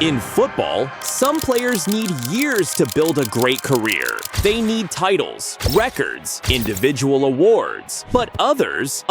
In football, some players need years to build a great career. They need titles, records, individual awards. But others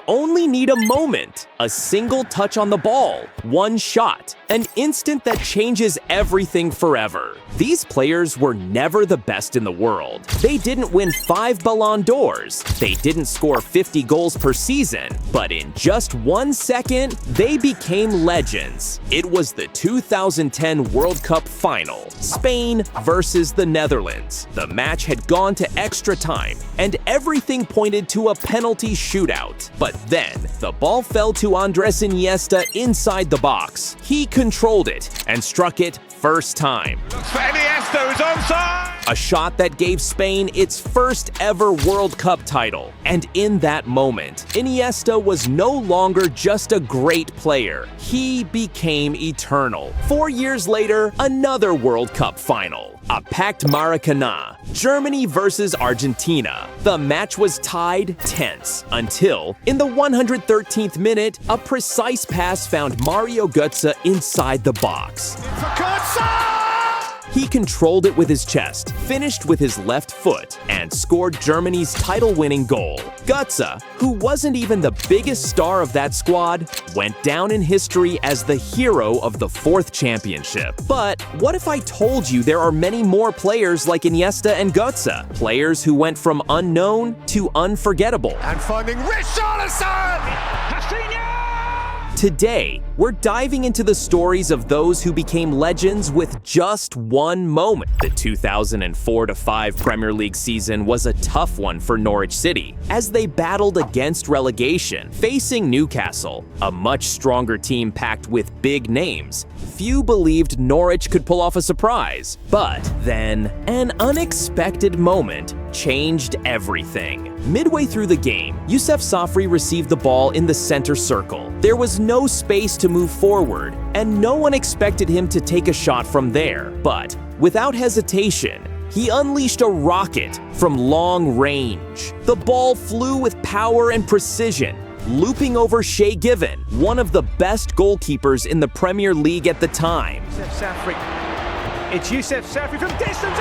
only need a moment, a single touch on the ball, one shot, an instant that changes everything forever. These players were never the best in the world. They didn't win 5 Ballon d'Ors. They didn't score 50 goals per season. But in just 1 second, they became legends. It was the 2010 World Cup final, Spain versus the Netherlands. The match had gone to extra time, and everything pointed to a penalty shootout. But then, the ball fell to Andres Iniesta inside the box. He controlled it and struck it first time. Looks for Iniesta, who's onside! A shot that gave Spain its first ever World Cup title. And in that moment, Iniesta was no longer just a great player. He became eternal. 4 years later, another World Cup final. A packed Maracanã, Germany versus Argentina. The match was tied, tense, until, in the 113th minute, a precise pass found Mario Götze inside the box. He controlled it with his chest, finished with his left foot, and scored Germany's title-winning goal. Götze, who wasn't even the biggest star of that squad, went down in history as the hero of the 4th championship. But what if I told you there are many more players like Iniesta and Götze? Players who went from unknown to unforgettable. And finding Richarlison! Today, we're diving into the stories of those who became legends with just one moment. The 2004-05 Premier League season was a tough one for Norwich City, as they battled against relegation, facing Newcastle, a much stronger team packed with big names. Few believed Norwich could pull off a surprise, but then an unexpected moment changed everything. Midway through the game, Youssef Safri received the ball in the center circle. There was no space to move forward, and no one expected him to take a shot from there. But without hesitation, he unleashed a rocket from long range. The ball flew with power and precision, looping over Shay Given, one of the best goalkeepers in the Premier League at the time. It's Youssef Safri from distance!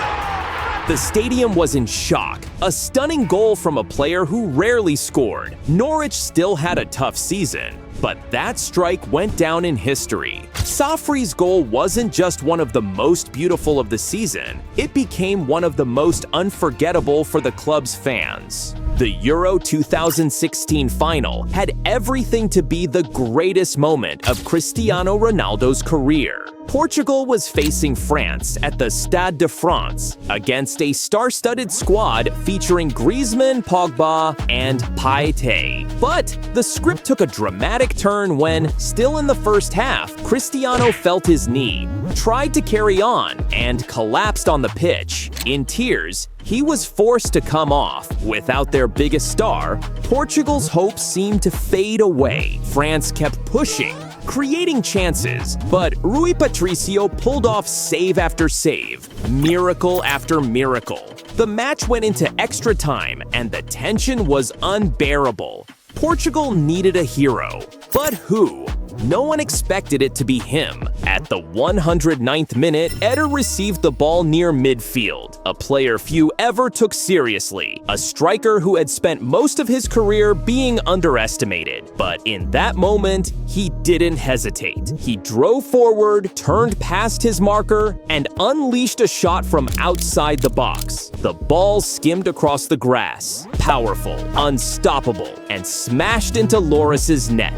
The stadium was in shock. A stunning goal from a player who rarely scored. Norwich still had a tough season, but that strike went down in history. Safri's goal wasn't just one of the most beautiful of the season, it became one of the most unforgettable for the club's fans. The Euro 2016 final had everything to be the greatest moment of Cristiano Ronaldo's career. Portugal was facing France at the Stade de France against a star-studded squad featuring Griezmann, Pogba, and Payet. But the script took a dramatic turn when, still in the first half, Cristiano felt his knee, tried to carry on, and collapsed on the pitch. In tears, he was forced to come off. Without their biggest star, Portugal's hopes seemed to fade away. France kept pushing, creating chances, but Rui Patricio pulled off save after save, miracle after miracle. The match went into extra time, and the tension was unbearable. Portugal needed a hero, but who? No one expected it to be him. At the 109th minute, Éder received the ball near midfield, a player few ever took seriously, a striker who had spent most of his career being underestimated. But in that moment, he didn't hesitate. He drove forward, turned past his marker, and unleashed a shot from outside the box. The ball skimmed across the grass, powerful, unstoppable, and smashed into Lloris's net.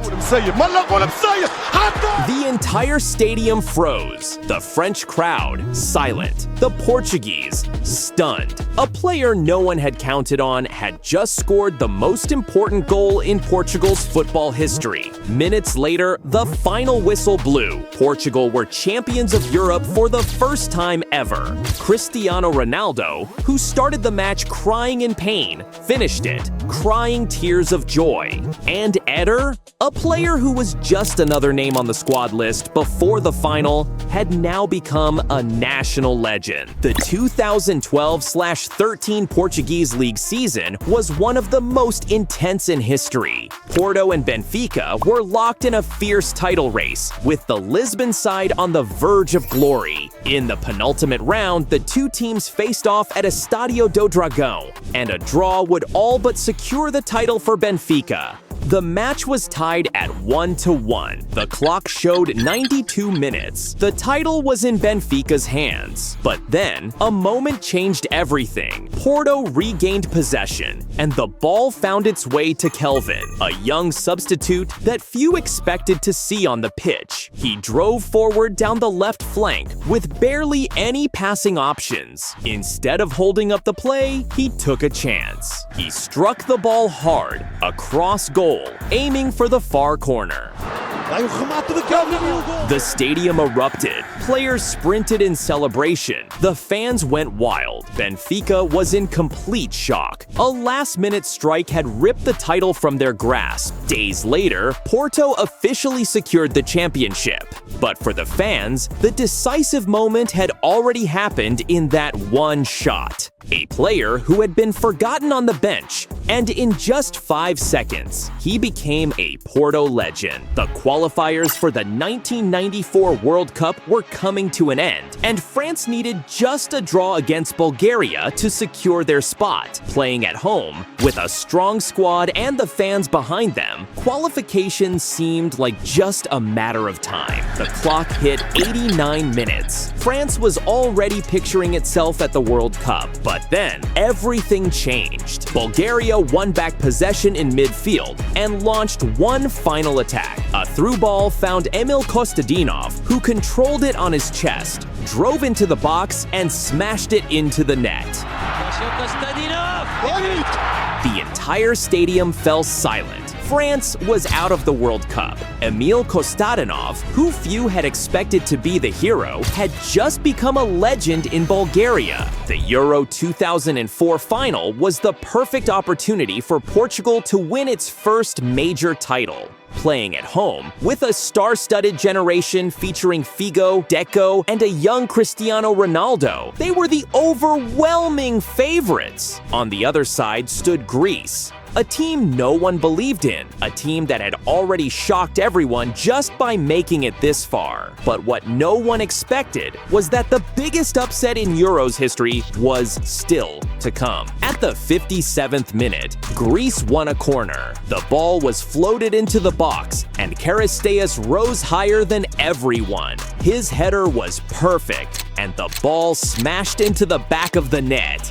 The entire stadium froze, the French crowd silent, the Portuguese stunned. A player no one had counted on had just scored the most important goal in Portugal's football history. Minutes later, the final whistle blew. Portugal were champions of Europe for the first time ever. Cristiano Ronaldo, who started the match crying in pain, finished it crying tears of joy. And Éder, a player who was just another name on the squad list before the final, had now become a national legend. The 2012/13 Portuguese League season was one of the most intense in history. Porto and Benfica were locked in a fierce title race, with the Lisbon side on the verge of glory. In the penultimate round, the two teams faced off at Estádio do Dragão, and a draw would all but secure the title for Benfica. The match was tied at 1-1. The clock showed 92 minutes. The title was in Benfica's hands. But then, a moment changed everything. Porto regained possession, and the ball found its way to Kelvin, a young substitute that few expected to see on the pitch. He drove forward down the left flank with barely any passing options. Instead of holding up the play, he took a chance. He struck the ball hard, across goal, aiming for the far corner. The stadium erupted. Players sprinted in celebration. The fans went wild. Benfica was in complete shock. A last-minute strike had ripped the title from their grasp. Days later, Porto officially secured the championship. But for the fans, the decisive moment had already happened in that one shot. A player who had been forgotten on the bench, and in just 5 seconds, he became a Porto legend. The qualifiers for the 1994 World Cup were coming to an end, and France needed just a draw against Bulgaria to secure their spot. Playing at home, with a strong squad and the fans behind them, qualification seemed like just a matter of time. The clock hit 89 minutes. France was already picturing itself at the World Cup, but then everything changed. Bulgaria won back possession in midfield and launched one final attack. A through ball found Emil Kostadinov, who controlled it on his chest, drove into the box, and smashed it into the net. The entire stadium fell silent. France was out of the World Cup. Emil Kostadinov, who few had expected to be the hero, had just become a legend in Bulgaria. The Euro 2004 final was the perfect opportunity for Portugal to win its first major title. Playing at home, with a star-studded generation featuring Figo, Deco, and a young Cristiano Ronaldo, they were the overwhelming favorites. On the other side stood Greece, a team no one believed in, a team that had already shocked everyone just by making it this far. But what no one expected was that the biggest upset in Euros history was still to come. At the 57th minute, Greece won a corner. The ball was floated into the box, and Charisteas rose higher than everyone. His header was perfect, and the ball smashed into the back of the net.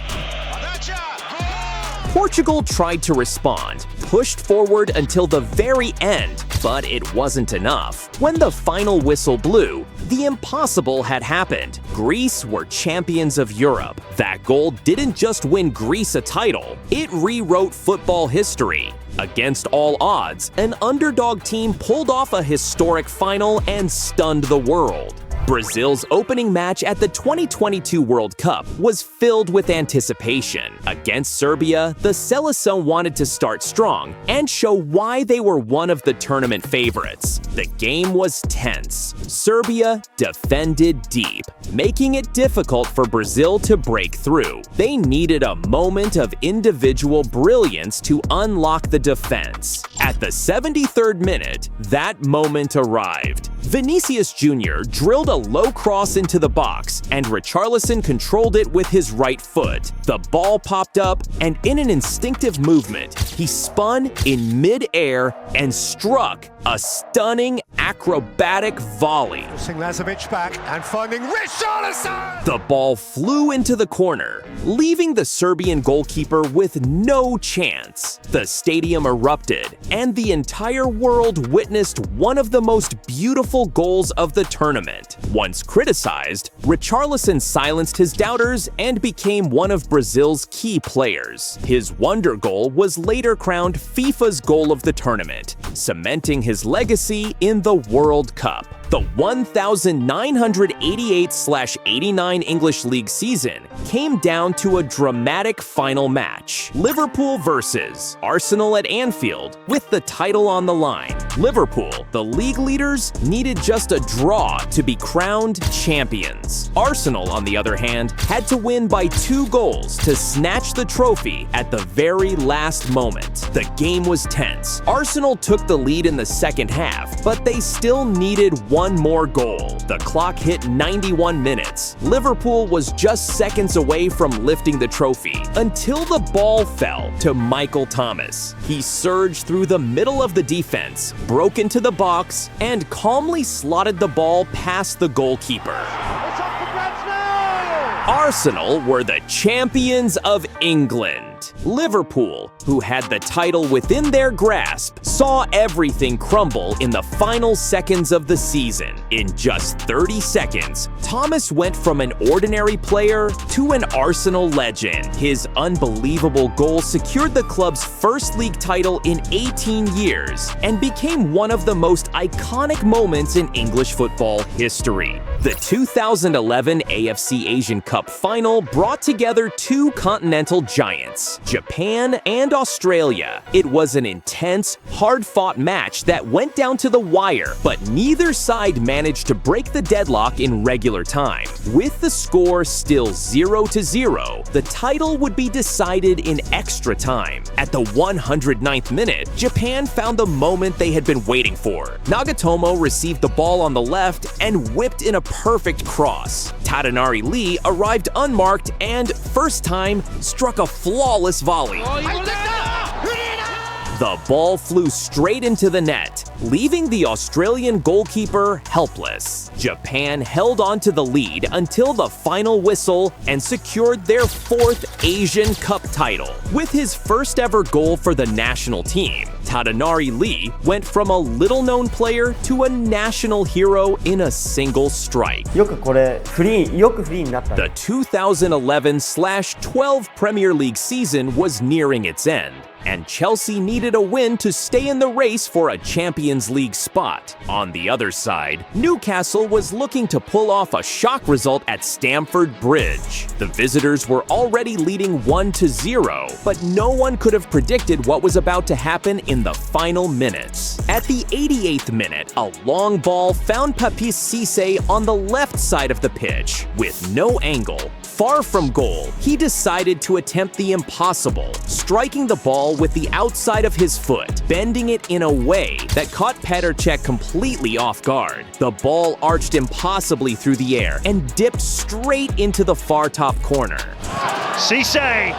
Portugal tried to respond, pushed forward until the very end, but it wasn't enough. When the final whistle blew, the impossible had happened. Greece were champions of Europe. That goal didn't just win Greece a title, it rewrote football history. Against all odds, an underdog team pulled off a historic final and stunned the world. Brazil's opening match at the 2022 World Cup was filled with anticipation. Against Serbia, the Seleção wanted to start strong and show why they were one of the tournament favorites. The game was tense. Serbia defended deep, making it difficult for Brazil to break through. They needed a moment of individual brilliance to unlock the defense. At the 73rd minute, that moment arrived. Vinicius Jr. drilled a low cross into the box, and Richarlison controlled it with his right foot. The ball popped up, and in an instinctive movement, he spun in mid-air and struck a stunning acrobatic volley. Lazovic back and finding Richarlison! The ball flew into the corner, leaving the Serbian goalkeeper with no chance. The stadium erupted, and the entire world witnessed one of the most beautiful goals of the tournament. Once criticized, Richarlison silenced his doubters and became one of Brazil's key players. His wonder goal was later crowned FIFA's goal of the tournament, cementing his legacy in the World Cup. The 1988/89 English League season came down to a dramatic final match. Liverpool versus Arsenal at Anfield, with the title on the line. Liverpool, the league leaders, needed just a draw to be crowned champions. Arsenal, on the other hand, had to win by 2 goals to snatch the trophy at the very last moment. The game was tense. Arsenal took the lead in the second half, but they still needed one more goal. The clock hit 91 minutes. Liverpool was just seconds away from lifting the trophy until the ball fell to Michael Thomas. He surged through the middle of the defense, broke into the box, and calmly slotted the ball past the goalkeeper. Arsenal were the champions of England. Liverpool, who had the title within their grasp, saw everything crumble in the final seconds of the season. In just 30 seconds, Thomas went from an ordinary player to an Arsenal legend. His unbelievable goal secured the club's first league title in 18 years and became one of the most iconic moments in English football history. The 2011 AFC Asian Cup final brought together 2 continental giants, Japan and Australia. It was an intense, hard-fought match that went down to the wire, but neither side managed to break the deadlock in regular time. With the score still 0-0, the title would be decided in extra time. At the 109th minute, Japan found the moment they had been waiting for. Nagatomo received the ball on the left and whipped in a perfect cross. Tadanari Lee arrived unmarked and, first time, struck a flawless volley. The ball flew straight into the net, leaving the Australian goalkeeper helpless. Japan held on to the lead until the final whistle and secured their 4th Asian Cup title. With his first ever goal for the national team, Tadanari Lee went from a little-known player to a national hero in a single strike. The 2011/12 Premier League season was nearing its end, and Chelsea needed a win to stay in the race for a Champions League spot. On the other side, Newcastle was looking to pull off a shock result at Stamford Bridge. The visitors were already leading 1-0, but no one could have predicted what was about to happen in the final minutes. At the 88th minute, a long ball found Papis Cissé on the left side of the pitch. With no angle, far from goal, he decided to attempt the impossible, striking the ball with the outside of his foot, bending it in a way that caught Petr Cech completely off guard. The ball arched impossibly through the air and dipped straight into the far top corner. Cissé!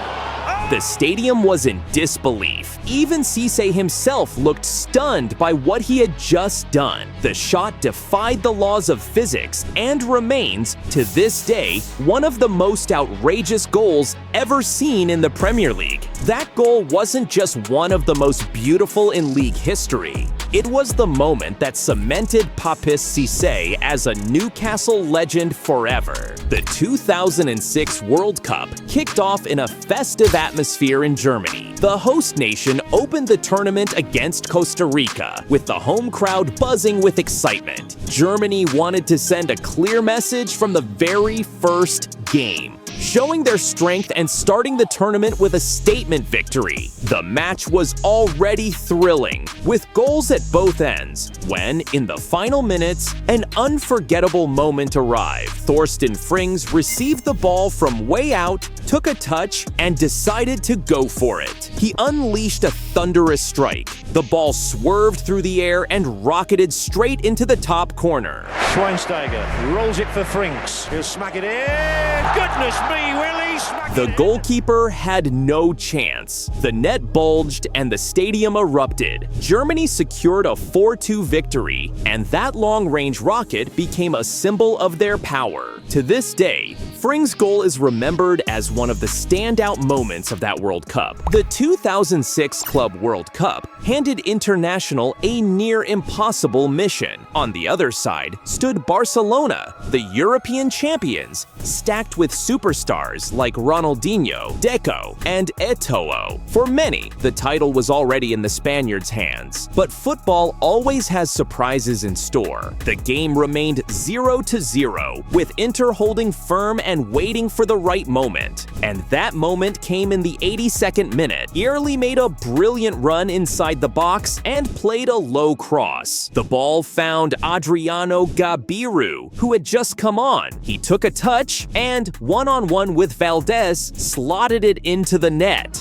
The stadium was in disbelief. Even Cissé himself looked stunned by what he had just done. The shot defied the laws of physics and remains, to this day, one of the most outrageous goals ever seen in the Premier League. That goal wasn't just one of the most beautiful in league history. It was the moment that cemented Papis Cissé as a Newcastle legend forever. The 2006 World Cup kicked off in a festive atmosphere in Germany. The host nation opened the tournament against Costa Rica, with the home crowd buzzing with excitement. Germany wanted to send a clear message from the very first game, showing their strength and starting the tournament with a statement victory. The match was already thrilling, with goals at both ends, when, in the final minutes, an unforgettable moment arrived. Thorsten Frings received the ball from way out, took a touch, and decided to go for it. He unleashed a thunderous strike. The ball swerved through the air and rocketed straight into the top corner. Schweinsteiger rolls it for Frings. He'll smack it in. Goodness me, will he? The goalkeeper had no chance. The net bulged and the stadium erupted. Germany secured a 4-2 victory, and that long-range rocket became a symbol of their power. To this day, Fring's goal is remembered as one of the standout moments of that World Cup. The 2006 Club World Cup handed International a near-impossible mission. On the other side stood Barcelona, the European champions, stacked with superstars like Ronaldinho, Deco, and Eto'o. For many, the title was already in the Spaniards' hands. But football always has surprises in store. The game remained 0-0, with Inter holding firm and waiting for the right moment. And that moment came in the 82nd minute. Early made a brilliant run inside the box and played a low cross. The ball found Adriano Gabiru, who had just come on. He took a touch and, one-on-one with Valdez, slotted it into the net.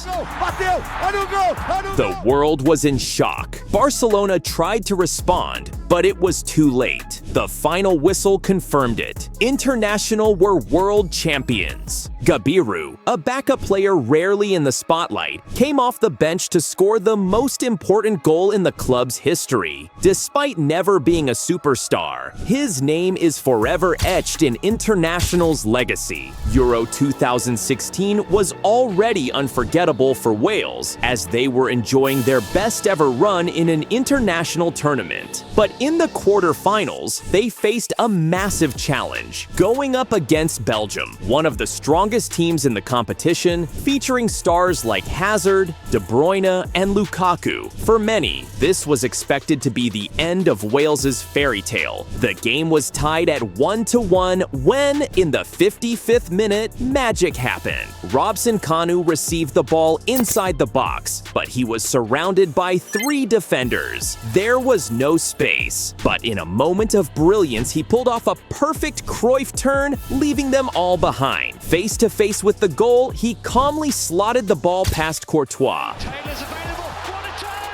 The world was in shock. Barcelona tried to respond, but it was too late. The final whistle confirmed it. International were world champions. Gabiru, a backup player rarely in the spotlight, came off the bench to score the most important goal in the club's history. Despite never being a superstar, his name is forever etched in International's legacy. Euro 2016 was already unforgettable for Wales, as they were enjoying their best ever run in an international tournament. But in the quarterfinals, they faced a massive challenge, going up against Belgium, one of the strongest teams in the competition, featuring stars like Hazard, De Bruyne, and Lukaku. For many, this was expected to be the end of Wales's fairy tale. The game was tied at 1-1 when, in the 55th minute, magic happened. Robson-Kanu received the ball inside the box, but he was surrounded by 3 defenders. There was no space, but in a moment of brilliance, he pulled off a perfect Cruyff turn, leaving them all behind. Face to face with the goal, he calmly slotted the ball past Courtois.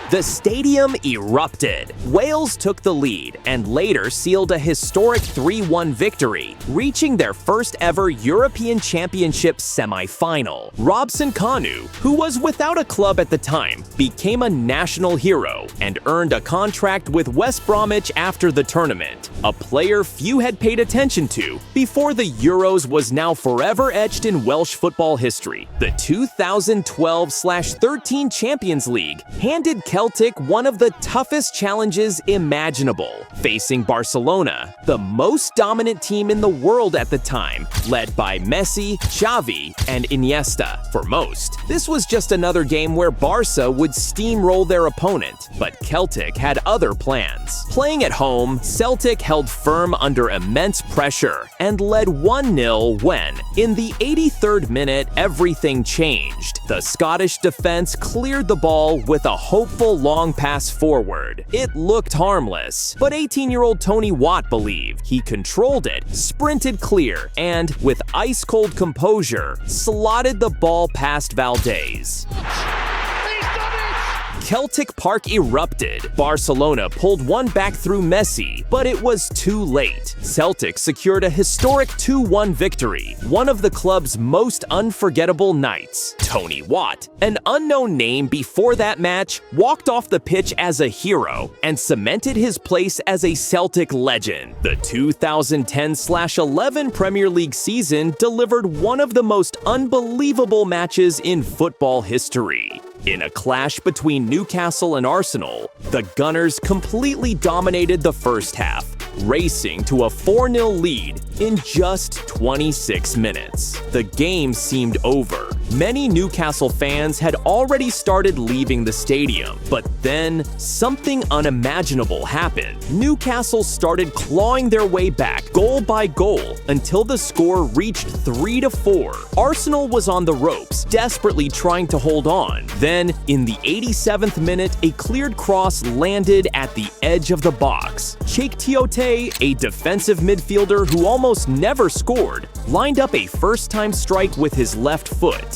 The stadium erupted. Wales took the lead and later sealed a historic 3-1 victory, reaching their first ever European Championship semi-final. Robson-Kanu, who was without a club at the time, became a national hero and earned a contract with West Bromwich after the tournament, a player few had paid attention to before the Euros was now forever etched in Welsh football history. The 2012/13 Champions League handed Celtic one of the toughest challenges imaginable, facing Barcelona, the most dominant team in the world at the time, led by Messi, Xavi, and Iniesta. For most, this was just another game where Barca would steamroll their opponent, but Celtic had other plans. Playing at home, Celtic held firm under immense pressure and led 1-0 when, in the 83rd minute, everything changed. The Scottish defense cleared the ball with a hopeful long pass forward. It looked harmless, but 18-year-old Tony Watt believed. He controlled it, sprinted clear, and, with ice-cold composure, slotted the ball past Valdez. Celtic Park erupted. Barcelona pulled one back through Messi, but it was too late. Celtic secured a historic 2-1 victory, one of the club's most unforgettable nights. Tony Watt, an unknown name before that match, walked off the pitch as a hero and cemented his place as a Celtic legend. The 2010/11 Premier League season delivered one of the most unbelievable matches in football history. In a clash between Newcastle and Arsenal, the Gunners completely dominated the first half, racing to a 4-0 lead in just 26 minutes. The game seemed over. Many Newcastle fans had already started leaving the stadium, but then something unimaginable happened. Newcastle started clawing their way back, goal by goal, until the score reached 3-4. Arsenal was on the ropes, desperately trying to hold on. Then, in the 87th minute, a cleared cross landed at the edge of the box. Cheick Tiote, a defensive midfielder who almost never scored, lined up a first-time strike with his left foot.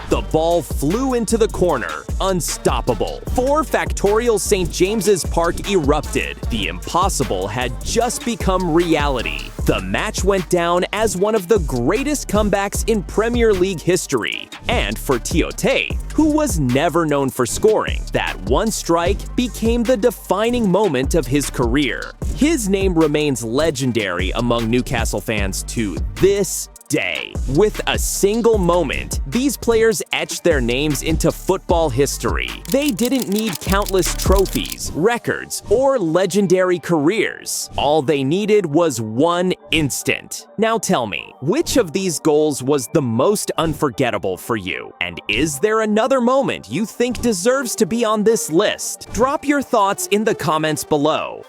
The ball flew into the corner, unstoppable. 4 Factorial St. James's Park erupted. The impossible had just become reality. The match went down as one of the greatest comebacks in Premier League history. And for Tiote, who was never known for scoring, that one strike became the defining moment of his career. His name remains legendary among Newcastle fans to this day. With a single moment, these players etched their names into football history. They didn't need countless trophies, records, or legendary careers. All they needed was one instant. Now tell me, which of these goals was the most unforgettable for you? And is there another moment you think deserves to be on this list? Drop your thoughts in the comments below.